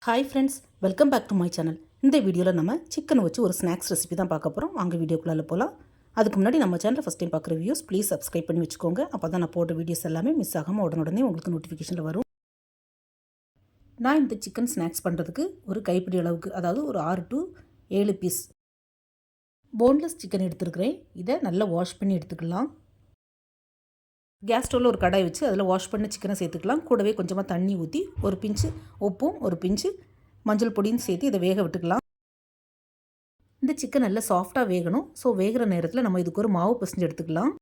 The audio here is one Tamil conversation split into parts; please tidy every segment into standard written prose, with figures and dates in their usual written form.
Hi friends, welcome back to my channel. இந்த வீடியோவில் நம்ம சிக்கன் வச்சு ஒரு ஸ்நாக்ஸ் ரெசிபி தான் பார்க்க போகிறோம். வாங்க வீடியோக்குள்ளே போகலாம். அதுக்கு முன்னாடி நம்ம சேனலில் ஃபஸ்ட் டைம் பார்க்குற வியூஸ் ப்ளீஸ் சப்ஸ்கிரைப் பண்ணி வச்சுக்கோங்க. அப்போ தான் நான் போட்ட வீடியோஸ் எல்லாமே மிஸ் ஆகாமல் உடனே உங்களுக்கு நோட்டிஃபிகேஷனில் வரும். நான் இந்த சிக்கன் ஸ்நாக்ஸ் பண்ணுறதுக்கு ஒரு கைப்பிடி அளவுக்கு, அதாவது ஒரு 6 to 7 பீஸ் போன்லெஸ் சிக்கன் எடுத்துருக்கிறேன். இதை நல்லா வாஷ் பண்ணி எடுத்துக்கலாம். கேஸ் ஸ்டவ்வில் ஒரு கடாய் வச்சு அதில் வாஷ் பண்ண சிக்கனை சேர்த்துக்கலாம். கூடவே கொஞ்சமாக தண்ணி ஊற்றி ஒரு பிஞ்சு உப்பும் ஒரு பிஞ்சு மஞ்சள் பொடியும் சேர்த்து இதை வேக விட்டுக்கலாம். இந்த சிக்கன் நல்லா சாஃப்டாக வேகணும். ஸோ வேகிற நேரத்தில் நம்ம இதுக்கு ஒரு மாவு பிசைஞ்சு எடுத்துக்கலாம்.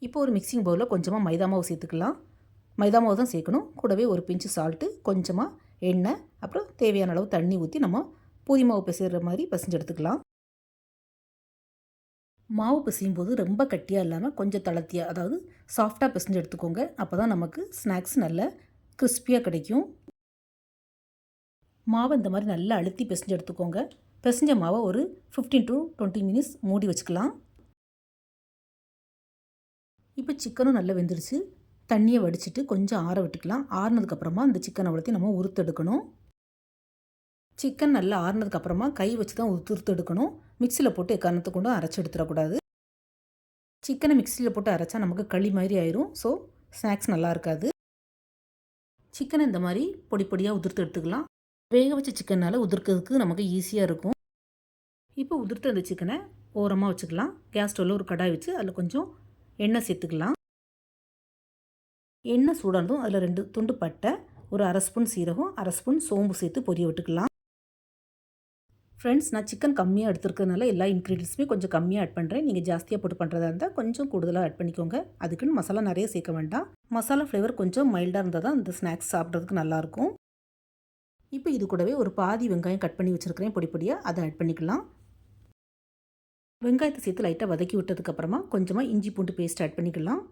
இப்போ ஒரு மிக்சிங் பவுலில் கொஞ்சமாக மைதா மாவு சேர்த்துக்கலாம். மைதா மாவு தான் சேர்க்கணும். கூடவே ஒரு பிஞ்சு சால்ட்டு, கொஞ்சமாக எண்ணெய், அப்புறம் தேவையான அளவு தண்ணி ஊற்றி நம்ம பூரி மாவு பிசைகிற மாதிரி பிசைஞ்சு எடுத்துக்கலாம். மாவு பிசையும் போது ரொம்ப கட்டியாக இல்லாமல் கொஞ்சம் தளர்த்தியாக, அதாவது சாஃப்டாக பிசைஞ்சு எடுத்துக்கோங்க. அப்போ தான் நமக்கு ஸ்நாக்ஸ் நல்ல கிறிஸ்பியாக கிடைக்கும். மாவை இந்த மாதிரி நல்லா அழுத்தி பிசைஞ்சு எடுத்துக்கோங்க. பிசைஞ்ச மாவை ஒரு 15 to 20 மினிட்ஸ் மூடி வச்சுக்கலாம். இப்போ சிக்கனும் நல்லா வெந்துடுச்சு. தண்ணியை வடிச்சிட்டு கொஞ்சம் ஆற விட்டுக்கலாம். ஆறுனதுக்கப்புறமா இந்த சிக்கனை வளர்த்தி நம்ம உறுத்தெடுக்கணும். சிக்கன் நல்லா ஆறுனதுக்கப்புறமா கை வச்சு தான் உறுத்தெடுக்கணும். மிக்சியில் போட்டு எக்காரணத்தை கொண்டு அரைச்சி எடுத்துடக்கூடாது. சிக்கனை மிக்சியில் போட்டு அரைச்சா நமக்கு களி மாதிரி ஆயிரும். ஸோ ஸ்நாக்ஸ் நல்லா இருக்காது. சிக்கனை இந்த மாதிரி பொடி பொடியாக உதிர்த்து எடுத்துக்கலாம். வேக வச்ச சிக்கனால் உதிர்க்கிறதுக்கு நமக்கு ஈஸியாக இருக்கும். இப்போ உதிர்த்து அந்த சிக்கனை ஓரமாக வச்சுக்கலாம். கேஸ் ஸ்டவ்வில் ஒரு கடாய் வச்சு அதில் கொஞ்சம் எண்ணெய் சேர்த்துக்கலாம். எண்ணெய் சூடானதும் அதில் 2 துண்டு பட்டை, ஒரு அரை ஸ்பூன் சீரகம், அரை ஸ்பூன் சோம்பு சேர்த்து பொரிய விட்டுக்கலாம். ஃப்ரெண்ட்ஸ், நான் சிக்கன் கம்மியாக எடுத்துருக்கிறதுனால எல்லா இன்க்ரீடியன்ஸுமே கொஞ்சம் கம்மியாக ஆட் பண்ணுறேன். நீங்கள் ஜாஸ்தியாக போட்டு பண்ணுறதா இருந்தால் கொஞ்சம் கூடுதலாக ஆட் பண்ணிக்கோங்க. அதுக்குன்னு மசாலா நிறைய சேர்க்க வேண்டாம். மசாலா ஃப்ளேவர் கொஞ்சம் மைல்டாக இருந்தால் தான் இந்த ஸ்நாக்ஸ் சாப்பிட்றதுக்கு நல்லாயிருக்கும். இப்போ இது கூடவே ஒரு பாதி வெங்காயம் கட் பண்ணி வச்சுருக்கிறேன் பொடி பொடியாக, அதை ஆட் பண்ணிக்கலாம். வெங்காயத்தை சேர்த்து லைட்டாக வதக்கி விட்டதுக்கப்புறமா கொஞ்சமாக இஞ்சி பூண்டு பேஸ்ட் ஆட் பண்ணிக்கலாம்.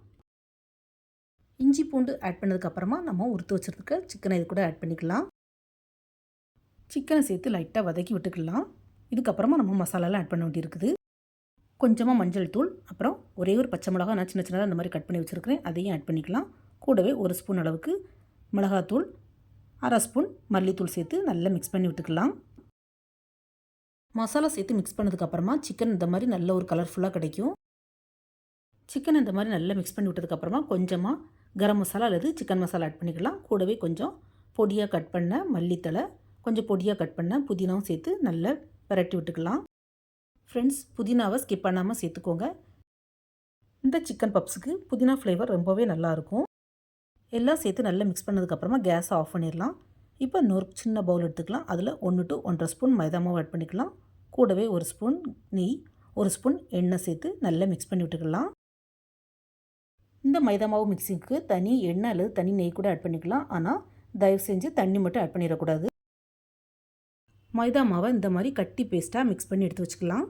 இஞ்சி பூண்டு ஆட் பண்ணதுக்கப்புறமா நம்ம உறுத்து வச்சுருக்க சிக்கனை இது கூட ஆட் பண்ணிக்கலாம். சிக்கனை சேர்த்து லைட்டாக வதக்கி விட்டுக்கலாம். இதுக்கப்புறமா நம்ம மசாலாலாம் ஆட் பண்ண வேண்டியிருக்குது. கொஞ்சமாக மஞ்சள் தூள், அப்புறம் ஒரே ஒரு பச்சை மிளகா நான் சின்ன சின்னதாக அந்த மாதிரி கட் பண்ணி வச்சுருக்கிறேன், அதையும் ஆட் பண்ணிக்கலாம். கூடவே ஒரு ஸ்பூன் அளவுக்கு மிளகாத்தூள், அரை ஸ்பூன் மல்லித்தூள் சேர்த்து நல்லா மிக்ஸ் பண்ணி விட்டுக்கலாம். மசாலா சேர்த்து மிக்ஸ் பண்ணதுக்கப்புறமா சிக்கன் இந்த மாதிரி நல்ல ஒரு கலர்ஃபுல்லாக கிடைக்கும். சிக்கன் இந்த மாதிரி நல்லா மிக்ஸ் பண்ணி விட்டதுக்கப்புறமா கொஞ்சமாக கரம் மசாலா அல்லது சிக்கன் மசாலா ஆட் பண்ணிக்கலாம். கூடவே கொஞ்சம் பொடியாக கட் பண்ண மல்லித்தழை, கொஞ்சம் பொடியாக கட் பண்ண புதினாவும் சேர்த்து நல்லா பரட்டி விட்டுக்கலாம். ஃப்ரெண்ட்ஸ், புதினாவை ஸ்கிப் பண்ணாமல் சேர்த்துக்கோங்க. இந்த சிக்கன் பப்ஸுக்கு புதினா ஃப்ளேவர் ரொம்பவே நல்லாயிருக்கும். எல்லாம் சேர்த்து நல்லா மிக்ஸ் பண்ணதுக்கப்புறமா கேஸை ஆஃப் பண்ணிடலாம். இப்போ இன்னொரு சின்ன பவுல் எடுத்துக்கலாம். அதில் 1 to 1.5 ஸ்பூன் மைதா மாவு ஆட் பண்ணிக்கலாம். கூடவே ஒரு ஸ்பூன் நெய், ஒரு ஸ்பூன் எண்ணெய் சேர்த்து நல்லா மிக்ஸ் பண்ணி விட்டுக்கலாம். இந்த மைதா மாவு மிக்ஸிங்க்கு தனி எண்ணெய் அல்லது தனி நெய் கூட ஆட் பண்ணிக்கலாம். ஆனால் தயவு செஞ்சு தண்ணி மட்டும் ஆட் பண்ணிடக்கூடாது. மைதா மாவை இந்த மாதிரி கட்டி பேஸ்ட்டாக மிக்ஸ் பண்ணி எடுத்து வச்சுக்கலாம்.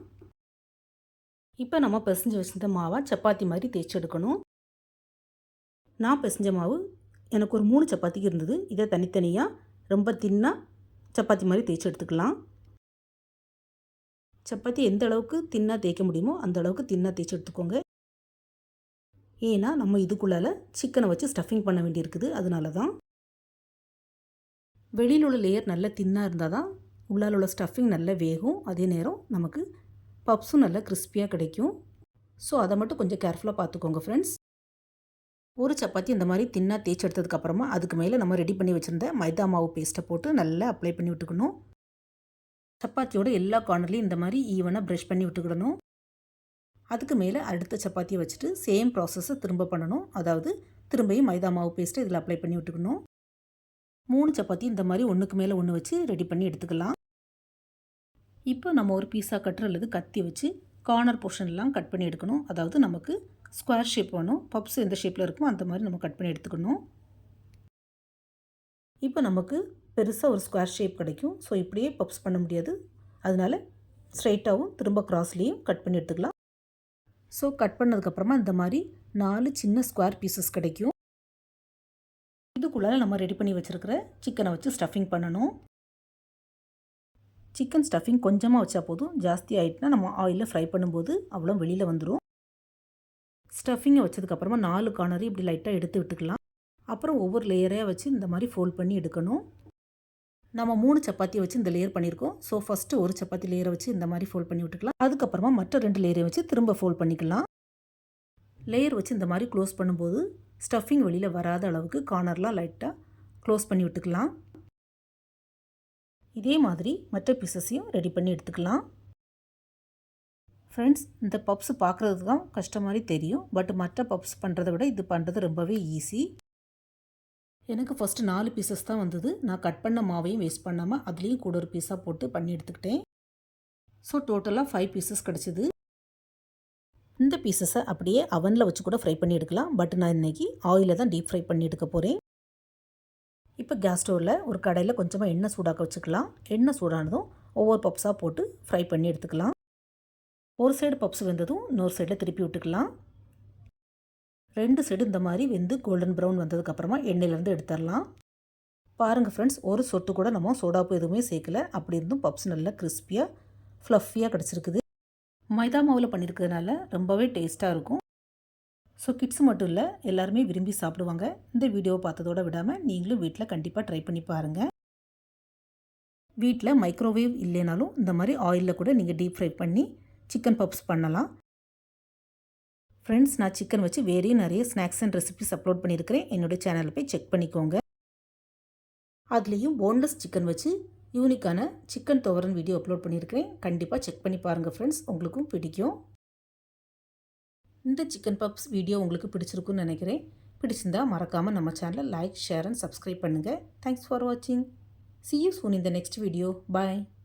இப்போ நம்ம பிசைஞ்சு வச்சிருந்த மாவை சப்பாத்தி மாதிரி தேய்ச்சி எடுக்கணும். நான் பிசைஞ்ச மாவு எனக்கு ஒரு 3 சப்பாத்திக்கு இருந்தது. இதை தனித்தனியாக ரொம்ப தின்னாக சப்பாத்தி மாதிரி தேய்ச்சி எடுத்துக்கலாம். சப்பாத்தி எந்த அளவுக்கு தின்னாக தேய்க்க முடியுமோ அந்த அளவுக்கு தின்னாக தேய்ச்சி எடுத்துக்கோங்க. ஏன்னா நம்ம இதுக்குள்ளால் சிக்கனை வச்சு ஸ்டஃபிங் பண்ண வேண்டியிருக்குது. அதனால தான் வெளியில் உள்ள லேயர் நல்ல தின்னாக இருந்தால் தான் உள்ளால் உள்ள ஸ்டஃபிங் நல்லா வேகும். அதே நேரம் நமக்கு பப்ஸும் நல்லா கிறிஸ்பியாக கிடைக்கும். ஸோ அதை மட்டும் கொஞ்சம் கேர்ஃபுல்லாக பார்த்துக்கோங்க ஃப்ரெண்ட்ஸ். ஒரு சப்பாத்தி இந்த மாதிரி தின்னாக தேய்ச்சி எடுத்ததுக்கப்புறமா அதுக்கு மேலே நம்ம ரெடி பண்ணி வச்சுருந்த மைதா மாவு பேஸ்ட்டை போட்டு நல்லா அப்ளை பண்ணி விட்டுக்கணும். சப்பாத்தியோட எல்லா கார்னர்லையும் இந்த மாதிரி ஈவனாக ப்ரஷ் பண்ணி விட்டுக்கிடணும். அதுக்கு மேலே அடுத்த சப்பாத்தியை வச்சுட்டு சேம் ப்ராசஸை திரும்ப பண்ணணும். அதாவது திரும்பியும் மைதா மாவு பேஸ்ட்டை இதில் அப்ளை பண்ணி விட்டுக்கணும். 3 சப்பாத்தி இந்த மாதிரி ஒன்றுக்கு மேலே ஒன்று வச்சு ரெடி பண்ணி எடுத்துக்கலாம். இப்போ நம்ம ஒரு பீஸா கட்டர் அல்லது கத்தி வச்சு கார்னர் போர்ஷன்லாம் கட் பண்ணி எடுக்கணும். அதாவது நமக்கு ஸ்கொயர் ஷேப் வேணும். பப்ஸ் எந்த ஷேப்பில் இருக்குமோ அந்த மாதிரி நம்ம கட் பண்ணி எடுத்துக்கணும். இப்போ நமக்கு பெருசாக ஒரு ஸ்கொயர் ஷேப் கிடைக்கும். ஸோ இப்படியே பப்ஸ் பண்ண முடியாது. அதனால ஸ்ட்ரைட்டாகவும் திரும்ப கிராஸ்லேயும் கட் பண்ணி எடுத்துக்கலாம். ஸோ கட் பண்ணதுக்கப்புறமா இந்த மாதிரி 4 சின்ன ஸ்கொயர் பீசஸ் கிடைக்கும். இதுக்குள்ளால நம்ம ரெடி பண்ணி வச்சுருக்கிற சிக்கனை வச்சு ஸ்டஃபிங் பண்ணணும். சிக்கன் ஸ்டஃபிங் கொஞ்சமாக வச்சா போதும். ஜாஸ்தி ஆகிட்டுனா நம்ம ஆயிலில் ஃப்ரை பண்ணும்போது அவ்வளோ வெளியில் வந்துடும். ஸ்டஃபிங்கை வச்சதுக்கப்புறமா 4 கார்னரையும் இப்படி லைட்டாக எடுத்து விட்டுக்கலாம். அப்புறம் ஒவ்வொரு லேயரையாக வச்சு இந்த மாதிரி ஃபோல்ட் பண்ணி எடுக்கணும். நம்ம 3 சப்பாத்தி வச்சு இந்த லேயர் பண்ணியிருக்கோம். ஸோ ஃபஸ்ட்டு ஒரு சப்பாத்தி லேயரை வச்சு இந்த மாதிரி ஃபோல்ட் பண்ணி விட்டுக்கலாம். அதுக்கப்புறமா மற்ற 2 லேயரையும் வச்சு திரும்ப ஃபோல்ட் பண்ணிக்கலாம். லேயர் வச்சு இந்த மாதிரி க்ளோஸ் பண்ணும்போது ஸ்டஃபிங் வெளியில் வராத அளவுக்கு கார்னர்லாம் லைட்டாக க்ளோஸ் பண்ணி விட்டுக்கலாம். இதே மாதிரி மற்ற பீசஸையும் ரெடி பண்ணி எடுத்துக்கலாம். ஃப்ரெண்ட்ஸ், இந்த பப்ஸ் பார்க்குறதுக்கு தான் கஷ்டம் மாதிரி தெரியும். பட் மற்ற பப்ஸ் பண்ணுறதை விட இது பண்ணுறது ரொம்பவே ஈஸி. எனக்கு ஃபஸ்ட்டு 4 பீசஸ் தான் வந்தது. நான் கட் பண்ண மாவையும் வேஸ்ட் பண்ணாமல் அதுலேயும் கூட ஒரு பீஸாக போட்டு பண்ணி எடுத்துக்கிட்டேன். ஸோ டோட்டலாக 5 பீசஸ் கிடச்சிது. இந்த பீசஸை அப்படியே அவனில் வச்சு கூட ஃப்ரை பண்ணி எடுக்கலாம். பட் நான் இன்றைக்கி ஆயிலில் தான் டீப் ஃப்ரை பண்ணி எடுக்க போகிறேன். இப்போ கேஸ் ஸ்டவ்வில் ஒரு கடாயில் கொஞ்சமாக எண்ணெய் சூடாக்க வச்சுக்கலாம். எண்ணெய் சூடானதும் ஒவ்வொரு பப்ஸாக போட்டு ஃப்ரை பண்ணி எடுத்துக்கலாம். ஒரு சைடு பப்ஸ் வெந்ததும் இன்னொரு சைடில் திருப்பி விட்டுக்கலாம். 2 சைடு இந்த மாதிரி வெந்து கோல்டன் ப்ரௌன் வந்ததுக்கப்புறமா எண்ணெயிலேருந்து எடுத்துடலாம். பாருங்கள் ஃப்ரெண்ட்ஸ், ஒரு சொட்டு கூட நம்ம சோடாப்பு எதுவுமே சேர்க்கல. அப்படி இருந்தும் பப்ஸ் நல்லா கிறிஸ்பியாக ஃப்ளஃபியாக கிடச்சிருக்குது. மைதா மாவில் பண்ணியிருக்கிறதுனால ரொம்பவே டேஸ்ட்டாக இருக்கும். ஸோ கிட்ஸ் மட்டும் இல்லை, எல்லாருமே விரும்பி சாப்பிடுவாங்க. இந்த வீடியோவை பார்த்ததோடு விடாமல் நீங்களும் வீட்டில் கண்டிப்பாக ட்ரை பண்ணி பாருங்கள். வீட்டில் மைக்ரோவேவ் இல்லைனாலும் இந்த மாதிரி ஆயிலில் கூட நீங்கள் டீப் ஃப்ரை பண்ணி சிக்கன் பப்ஸ் பண்ணலாம். ஃப்ரெண்ட்ஸ், நான் சிக்கன் வச்சு வேறையும் நிறைய ஸ்நாக்ஸ் அண்ட் ரெசிபிஸ் அப்லோட் பண்ணியிருக்கிறேன். என்னுடைய சேனலில் போய் செக் பண்ணிக்கோங்க. அதுலேயும் போன்லெஸ் சிக்கன் வச்சு யூனிக்கான சிக்கன் துவரன் வீடியோ அப்லோட் பண்ணியிருக்கிறேன். கண்டிப்பாக செக் பண்ணி பாருங்கள் ஃப்ரெண்ட்ஸ், உங்களுக்கும் பிடிக்கும். இந்த சிக்கன் பப்ஸ் வீடியோ உங்களுக்கு பிடிச்சிருக்குன்னு நினைக்கிறேன். பிடிச்சிருந்தா மறக்காமல் நம்ம சேனலை லைக், ஷேர் அண்ட் சப்ஸ்கிரைப் பண்ணுங்கள். தேங்க்ஸ் ஃபார் வாட்சிங். See you soon in the next video. Bye.